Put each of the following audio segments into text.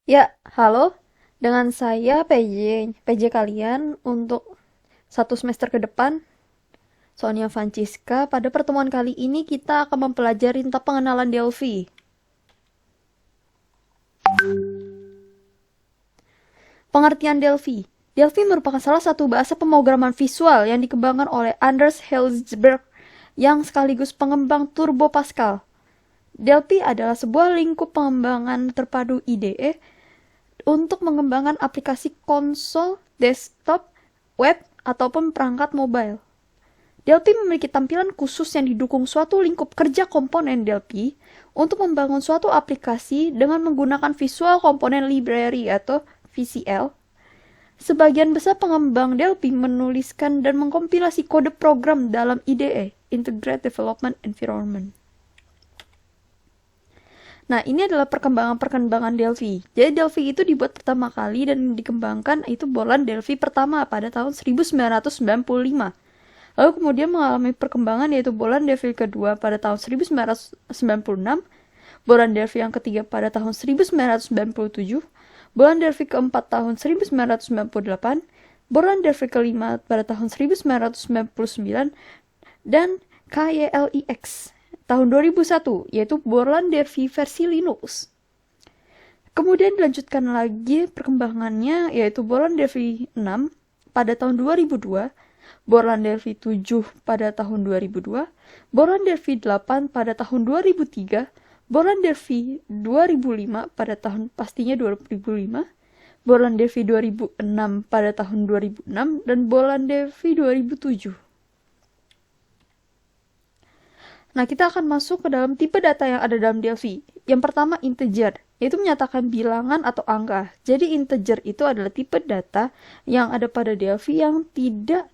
Ya, halo. Dengan saya PJ kalian untuk satu semester ke depan, Sonia Francisca. Pada pertemuan kali ini kita akan mempelajari tentang pengenalan Delphi. Pengertian Delphi. Delphi merupakan salah satu bahasa pemrograman visual yang dikembangkan oleh Anders Hejlsberg yang sekaligus pengembang Turbo Pascal. Delphi adalah sebuah lingkup pengembangan terpadu IDE untuk mengembangkan aplikasi konsol, desktop, web, ataupun perangkat mobile. Delphi memiliki tampilan khusus yang didukung suatu lingkup kerja komponen Delphi untuk membangun suatu aplikasi dengan menggunakan Visual Component Library atau VCL. Sebagian besar pengembang Delphi menuliskan dan mengkompilasi kode program dalam IDE, Integrated Development Environment. Nah, ini adalah perkembangan-perkembangan Delphi. Jadi Delphi itu dibuat pertama kali dan dikembangkan itu bolan Delphi pertama pada tahun 1995. Lalu kemudian mengalami perkembangan yaitu bolan Delphi kedua pada tahun 1996, bolan Delphi yang ketiga pada tahun 1997, bolan Delphi keempat tahun 1998, bolan Delphi kelima pada tahun 1999, dan KYLIX tahun 2001, yaitu bolan Delphi versi Linux. Kemudian dilanjutkan lagi perkembangannya, yaitu bolan Delphi 6 pada tahun 2002, bolan Delphi 7 pada tahun 2002, bolan Delphi 8 pada tahun 2003, bolan Delphi 2005 pada tahun pastinya 2005, bolan Delphi 2006 pada tahun 2006, dan bolan Delphi 2007. Nah, kita akan masuk ke dalam tipe data yang ada dalam Delphi. Yang pertama, integer, yaitu menyatakan bilangan atau angka. Jadi, integer itu adalah tipe data yang ada pada Delphi yang tidak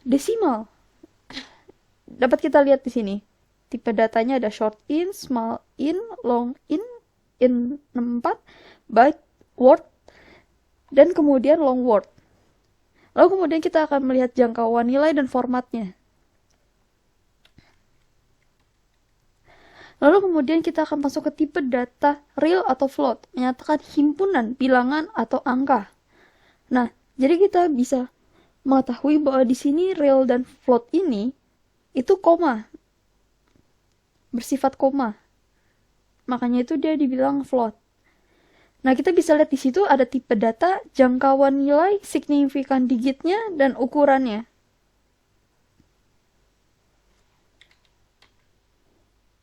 desimal. Dapat kita lihat di sini. Tipe datanya ada short int, small int, long int, int 4, byte, word, dan kemudian long word. Lalu kemudian kita akan melihat jangkauan nilai dan formatnya. Lalu kemudian kita akan masuk ke tipe data real atau float, menyatakan himpunan, bilangan, atau angka. Nah, jadi kita bisa mengetahui bahwa di sini real dan float ini itu koma, bersifat koma. Makanya itu dia dibilang float. Nah, kita bisa lihat di situ ada tipe data, jangkauan nilai, signifikan digitnya, dan ukurannya.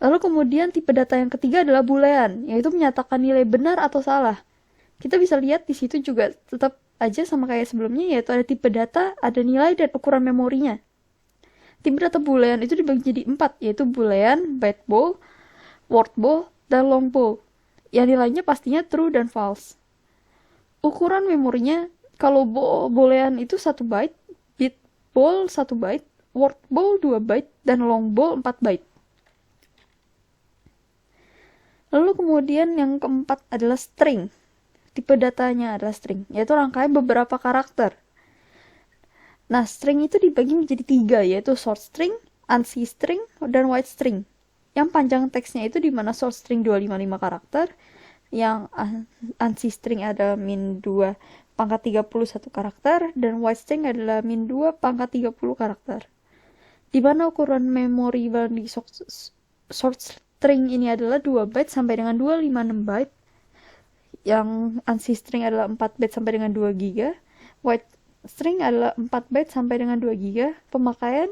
Lalu kemudian tipe data yang ketiga adalah boolean, yaitu menyatakan nilai benar atau salah. Kita bisa lihat di situ juga tetap aja sama kayak sebelumnya, yaitu ada tipe data, ada nilai, dan ukuran memorinya. Tipe data boolean itu dibagi jadi 4, yaitu boolean, byte bool, word bool, dan long bool. Yang nilainya pastinya true dan false. Ukuran memorinya, kalau boolean itu 1 byte, bit bool 1 byte, word bool 2 byte, dan long bool 4 byte. Lalu kemudian yang keempat adalah string. Tipe datanya adalah string, yaitu rangkaian beberapa karakter. Nah, string itu dibagi menjadi 3, yaitu short string, ANSI string, dan wide string. Yang panjang teksnya itu di mana short string 255 karakter, yang ANSI string ada min 2 pangkat 31 karakter, dan wide string adalah min 2 pangkat 30 karakter. Di mana ukuran memori di short string ini adalah 2 byte sampai dengan 256 byte. Yang ANSI string adalah 4 byte sampai dengan 2 GB. Wide string adalah 4 byte sampai dengan 2 GB. Pemakaian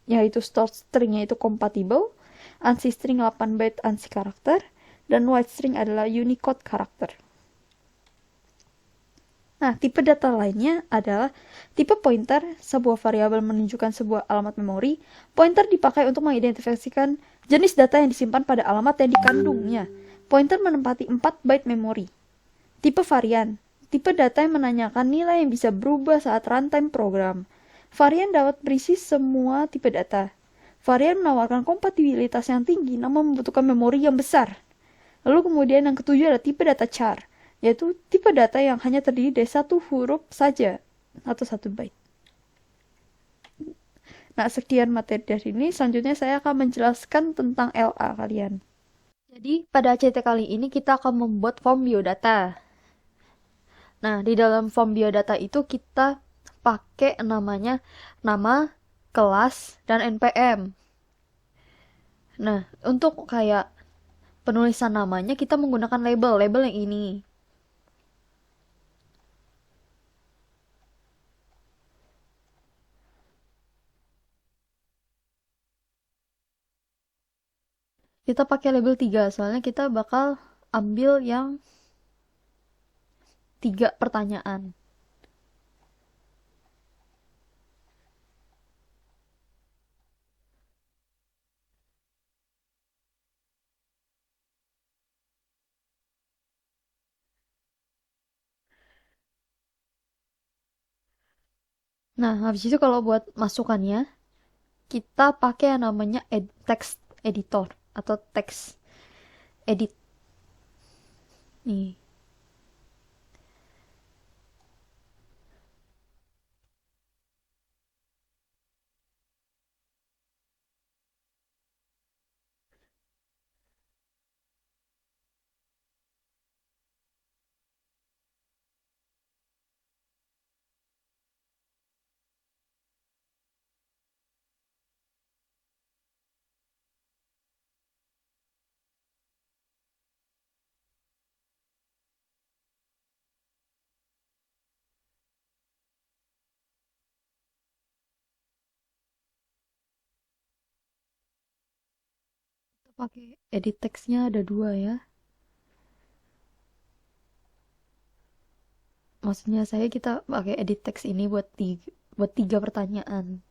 yaitu short stringnya itu compatible. ANSI string 8 byte ANSI karakter. Dan wide string adalah Unicode karakter. Nah, tipe data lainnya adalah tipe pointer, sebuah variabel menunjukkan sebuah alamat memori. Pointer dipakai untuk mengidentifikasikan jenis data yang disimpan pada alamat yang dikandungnya. Pointer menempati 4 byte memori. Tipe varian, tipe data yang menanyakan nilai yang bisa berubah saat runtime program. Varian dapat berisi semua tipe data. Varian menawarkan kompatibilitas yang tinggi namun membutuhkan memori yang besar. Lalu kemudian yang ketujuh adalah tipe data char, yaitu tipe data yang hanya terdiri dari 1 huruf saja atau 1 byte. Nah, sekian materi dari ini. Selanjutnya saya akan menjelaskan tentang LA kalian. Jadi pada CT kali ini kita akan membuat form biodata. Nah, di dalam form biodata itu kita pakai namanya nama, kelas, dan NPM. Nah, untuk kayak penulisan namanya kita menggunakan label yang ini. Kita pakai label 3 soalnya kita bakal ambil yang 3 pertanyaan. Nah, habis itu kalau buat masukannya, kita pakai yang namanya text editor atau text edit. Nih, kita pakai edit textnya ada 2 ya. Maksudnya saya kita pakai edit text ini buat 3 pertanyaan.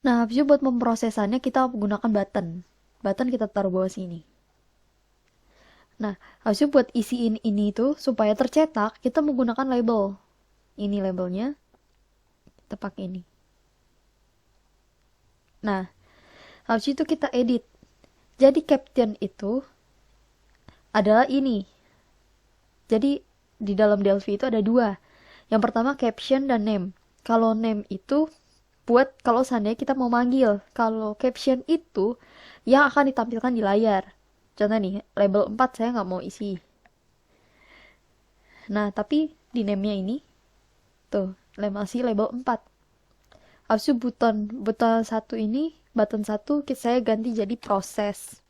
Nah, habis itu buat memprosesannya kita menggunakan button. Button kita taruh bawah sini. Nah, habis itu buat isiin ini tuh supaya tercetak, kita menggunakan label. Ini labelnya, kita pakai ini. Nah, habis itu kita edit. Jadi caption itu adalah ini. Jadi di dalam Delphi itu ada 2. Yang pertama caption dan name. Kalau name itu buat kalau seandainya kita mau manggil. Kalau caption itu yang akan ditampilkan di layar. Contoh nih, label 4 saya nggak mau isi. Nah, tapi di name-nya ini, tuh, masih label 4. Habis itu button satu ini, button satu saya ganti jadi proses.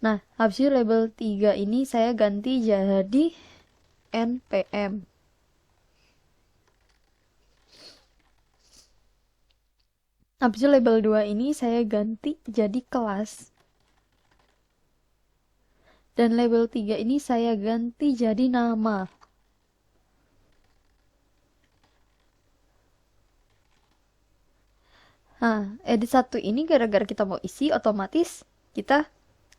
Nah, habis itu label 3 ini saya ganti jadi NPM. Habis itu label 2 ini saya ganti jadi kelas. Dan label 3 ini saya ganti jadi nama. Nah, edit satu ini gara-gara kita mau isi, otomatis kita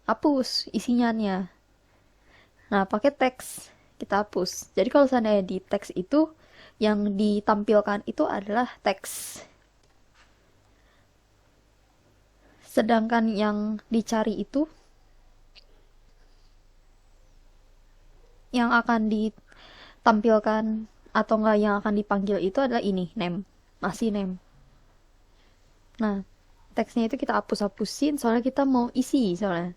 hapus isinya. Nah, pakai teks kita hapus. Jadi kalau seandainya di teks itu yang ditampilkan itu adalah teks. Sedangkan yang dicari itu yang akan ditampilkan atau enggak yang akan dipanggil itu adalah ini, name. Masih name. Nah, teksnya itu kita hapus-hapusin soalnya kita mau isi soalnya.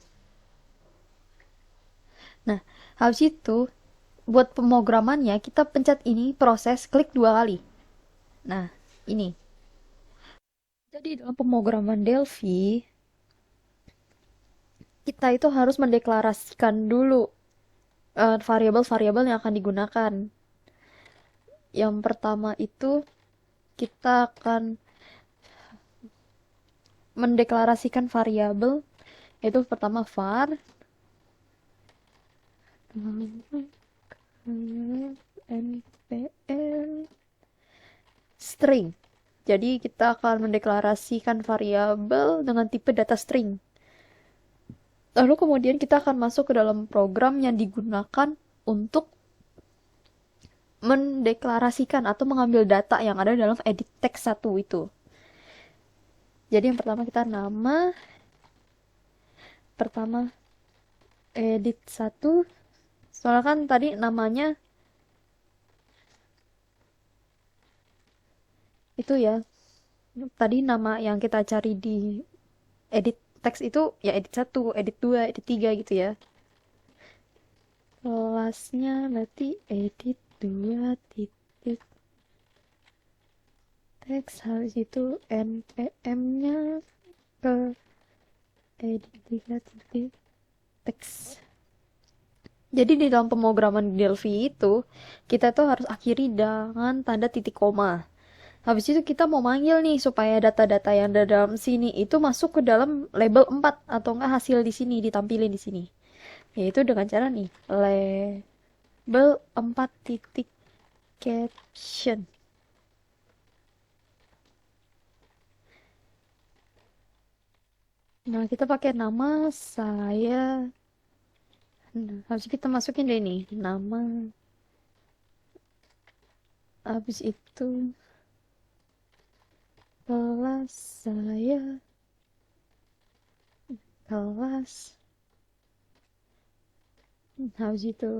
Nah, habis itu buat pemrogramannya kita pencet ini proses klik 2 kali. Nah, ini. Jadi dalam pemrograman Delphi kita itu harus mendeklarasikan dulu variabel-variabel yang akan digunakan. Yang pertama itu kita akan mendeklarasikan variabel yaitu pertama var npm string. Jadi kita akan mendeklarasikan variabel dengan tipe data string. Lalu kemudian kita akan masuk ke dalam program yang digunakan untuk mendeklarasikan atau mengambil data yang ada dalam edit text satu itu. Jadi yang pertama kita nama pertama edit satu. Soalnya kan tadi namanya itu ya. Tadi nama yang kita cari di edit teks itu ya edit satu, edit dua, edit tiga gitu ya. Kelasnya berarti edit dua titik teks, habis itu npm-nya ke edit tiga titik teks. Jadi di dalam pemrograman di Delphi itu kita tuh harus akhiri dengan tanda titik koma. Habis itu kita mau manggil nih supaya data-data yang ada dalam sini itu masuk ke dalam label 4 atau enggak hasil di sini ditampilin di sini. Yaitu dengan cara nih label 4 titik caption. Nah, kita pakai nama saya. Nah, habis kita masukin deh nih nama. Habis itu kelas saya, kelas. Habis itu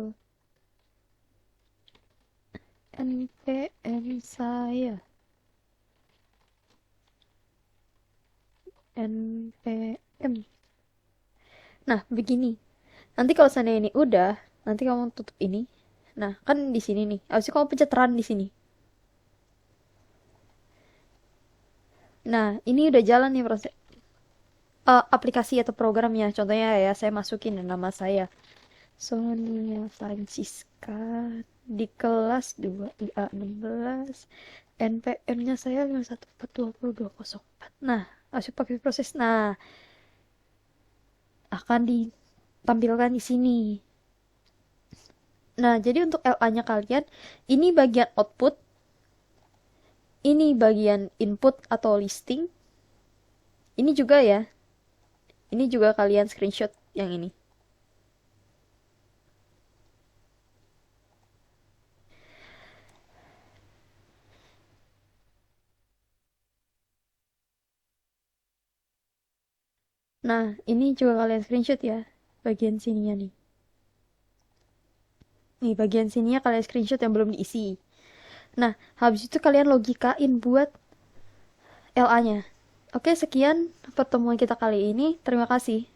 npm saya, npm. Nah, begini. Nanti kalau seandainya ini udah, nanti kamu tutup ini. Nah, kan di sini nih. Habis itu kamu pencet run di sini. Nah, ini udah jalan nih proses aplikasi atau programnya. Contohnya ya, saya masukin nama saya. Sonia Francisca di kelas 2 IA16. NPM-nya saya 5142024. Nah, masuk pakai proses. Nah, akan ditampilkan di sini. Nah, jadi untuk LA-nya kalian, ini bagian output, ini bagian input atau listing. Ini juga ya. Ini juga kalian screenshot yang ini. Nah, ini juga kalian screenshot ya. Bagian sininya nih. Nih, bagian sininya kalian screenshot yang belum diisi. Nah, habis itu kalian logikain buat LA-nya. Oke, sekian pertemuan kita kali ini. Terima kasih.